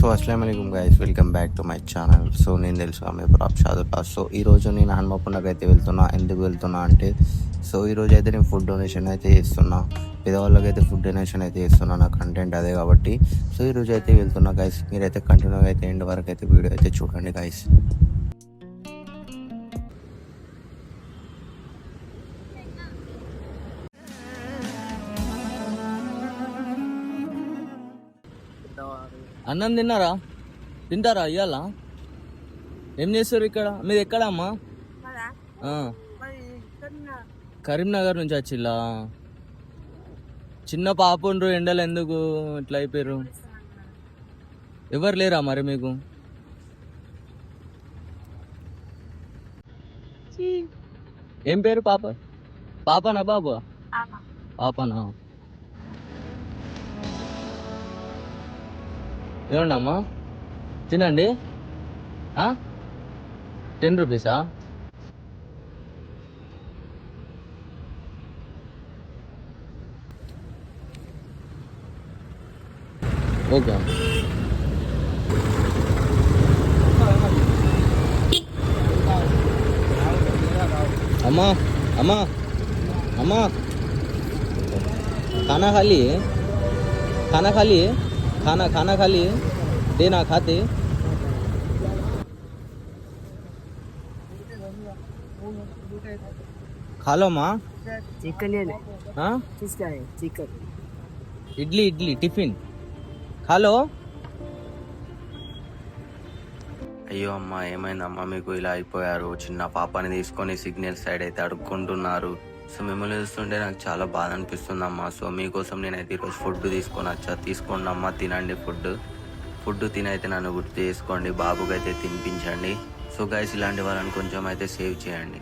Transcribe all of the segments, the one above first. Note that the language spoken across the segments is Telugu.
సో అస్సలం guys, welcome back to my channel. So నేను తెలుసు ఆమె ప్రాప్ షాదుల్లా. సో ఈరోజు నేను హన్మకొండకి అయితే వెళ్తున్నా. ఎందుకు వెళ్తున్నా అంటే, సో ఈరోజు అయితే నేను ఫుడ్ డొనేషన్ అయితే చేస్తున్నా. పేదవాళ్ళకి అయితే ఫుడ్ డొనేషన్ అయితే చేస్తున్నా. నా కంటెంట్ అదే కాబట్టి సో ఈరోజు అయితే వెళ్తున్నా గైస్. మీరైతే కంటిన్యూగా అయితే ఎండ్ వరకు అయితే వీడియో అయితే చూడండి గైస్. అన్నం తింటారా ఇవాళ? ఏం చేస్తారు ఇక్కడ? మీది ఎక్కడ అమ్మా? కరీంనగర్ నుంచి వచ్చిల్లా? చిన్న పాప ఉండ్రు, ఎండలు ఎందుకు ఇట్లా అయిపోయారు? ఎవరు లేరా మరి మీకు? ఏం పేరు పాప? పాపనా బాబు? పాపనా? ఏమండి అమ్మా, తినండి. 10 రూపీసా? ఓకే అమ్మా. అమ్మా అమ్మా, खाना खा लिए? खाना खा लिए? खाना खा लिए? देना खाते? खा लो माँ. चिकन है ना? हाँ, किसका है चिकन? इडली टिफिन खा लो. అయ్యో అమ్మ, ఏమైందమ్మా మీకు ఇలా అయిపోయారు? చిన్న పాపని తీసుకొని సిగ్నల్ సైడ్ అయితే అడుక్కుంటున్నారు. సో మిమ్మల్ని చూస్తుంటే నాకు చాలా బాధ అనిపిస్తుంది అమ్మా. సో మీకోసం నేనైతే ఈరోజు ఫుడ్ తీసుకొని వచ్చా. తీసుకోండి అమ్మా, తినండి. ఫుడ్ తినైతే నన్ను గుర్తు చేసుకోండి. బాబుకి అయితే తినిపించండి. సో గైస్, ఇలాంటి వాళ్ళని కొంచెం అయితే సేవ్ చేయండి.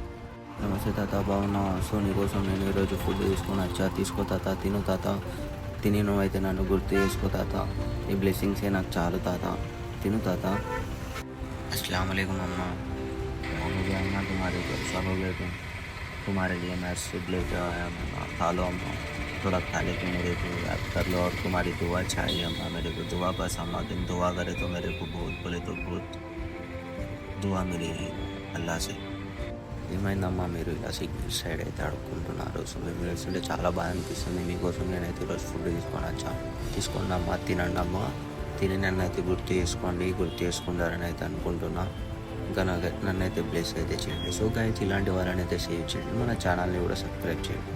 నమస్తే తాత, బాగున్నా? సో నీకోసం నేను ఈరోజు ఫుడ్ తీసుకొని వచ్చా. తీసుకో తాత, తిను తాత. తిని నువ్వైతే నన్ను గుర్తు చేసుకో తాత. నీ బ్లెస్సింగ్సే నాకు చాలు తాత. తిను తాత. अस्सलाम वालेकुम अम्मा. हो गया अम्मा, तुम्हारे को सब हो गया? तुम्हारे लिए मैं सिर्फ लेके आया अम्मा. खा लो अम्मा, थोड़ा खा लेके मेरे को याद कर लो. और तुम्हारी दुआ चाहिए अम्मा, मेरे को दुआ बस अम्मा. तुम दुआ करे तो मेरे को बहुत बोले तो बहुत दुआ मिली है अल्लाह से. ఏమైందమ్మా మీరు ఇలా సిగ్నల్ సైడ్ అయితే అడుక్కుంటున్నారు? సో మేము వెళ్తుంటే చాలా బాగా అనిపిస్తుంది. మీకోసం నేనైతే ఈరోజు ఫుడ్ తీసుకొని వచ్చా. తీసుకోండి అమ్మా, తినండి అమ్మా. తిని నన్ను అయితే గుర్తు చేసుకుంటారని అయితే అనుకుంటున్నా. ఇంకా నన్ను అయితే బ్లెస్ అయితే చేయండి. సో గైస్, ఇలాంటి వారిని అయితే సేవ్ చేయండి. మన ఛానల్ని కూడా సబ్స్క్రైబ్ చేయండి.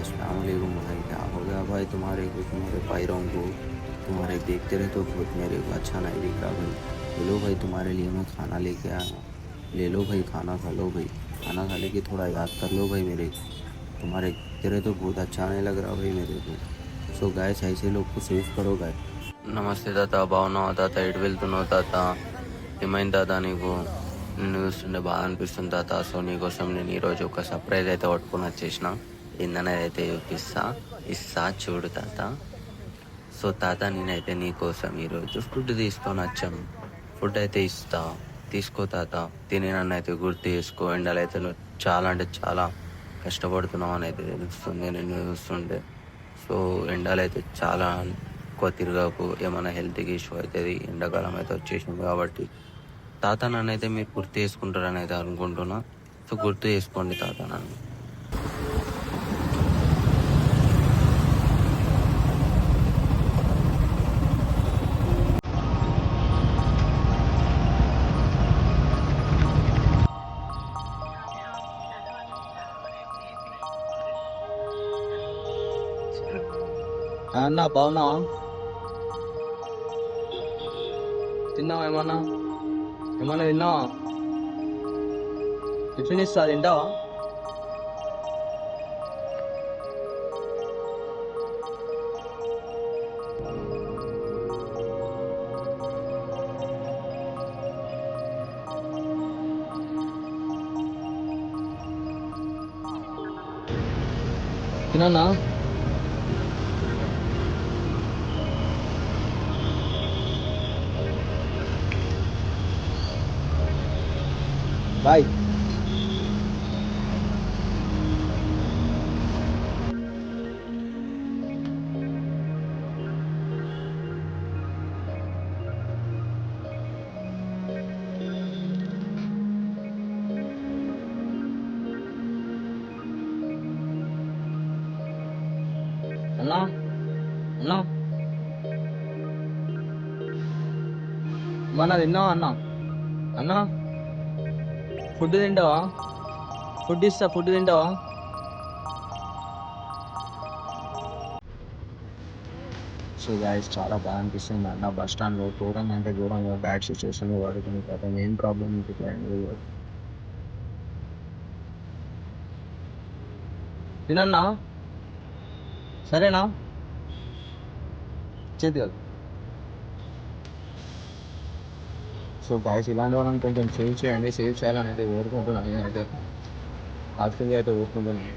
अस्सलाम वालेकुम भाई, क्या हो गया भाई तुम्हारे पैरों को? तुम्हारे देखते रहे तो बहुत मेरे को अच्छा नहीं दिख रहा भाई. ले लो भाई, तुम्हारे लिए मैं खाना लेके आया. ले लो भाई, खाना खा लो भाई. खाना खा लेके थोड़ा याद कर लो भाई मेरे. तुम्हारे देखते रहे तो बहुत अच्छा नहीं लग रहा भाई मेरे को. సో గైస్, ऐसे लोग को सेव करो गाय. నమస్తే తాత, బాగున్నావా తాత? ఎటు వెళ్తున్నావు తాత? ఏమైంది తాత నీకు? నిన్ను చూస్తుంటే బాగా అనిపిస్తుంది తాత. సో నీకోసం నేను ఈరోజు ఒక సర్ప్రైజ్ అయితే పట్టుకొని వచ్చేసిన. ఏందనేది అయితే ఇస్తా చూడు తాత. సో తాత, నేనైతే నీకోసం ఈరోజు ఫుడ్ తీసుకొని వచ్చాను. ఫుడ్ అయితే ఇస్తా, తీసుకో తాత. తిని నన్ను అయితే గుర్తు చేసుకో. ఎండలు అయితే చాలా అంటే చాలా కష్టపడుతున్నావు అని అయితే తెలుస్తుంది నిన్ను చూస్తుంటే. సో ఎండలు అయితే చాలా ఎక్కువ తిరగకు, ఏమైనా హెల్త్కి ఇష్యూ అవుతుంది. ఎండాకాలం అయితే వచ్చేసింది కాబట్టి తాత నన్ను అయితే మీరు గుర్తు చేసుకుంటారని అయితే అనుకుంటున్నా. సో గుర్తు చేసుకోండి తాత నన్ను. అన్నా, బాగున్నావా? తిన్నావా? ఏమన్నా తిన్నావా? టిఫిన్ ఇస్తా, తింటావా? తినన్నా? బాయ్. అన్నా అన్నా మన తిన్నావా అన్న అన్నా ఫుడ్ తింటావా ఫుడ్ ఇస్తా ఫుడ్ తింటావా సో గైస్ చాలా బాగా అనిపిస్తుంది అన్న బస్ స్టాండ్లో ఘోరంగా అంటే ఘోరంగా బ్యాడ్ సిచ్యువేషన్లో పడుతుంది కదా ఏం ప్రాబ్లం ఉంటుంది తినన్నా సరేనా చేతి కదా సో గాయస్ ఇలాంటి వాళ్ళని కొంచెం సేవ్ చేయండి సేవ్ చేయాలని అయితే కోరుకుంటున్నాను నేనైతే యాక్చువల్గా అయితే కోరుకుంటున్నాను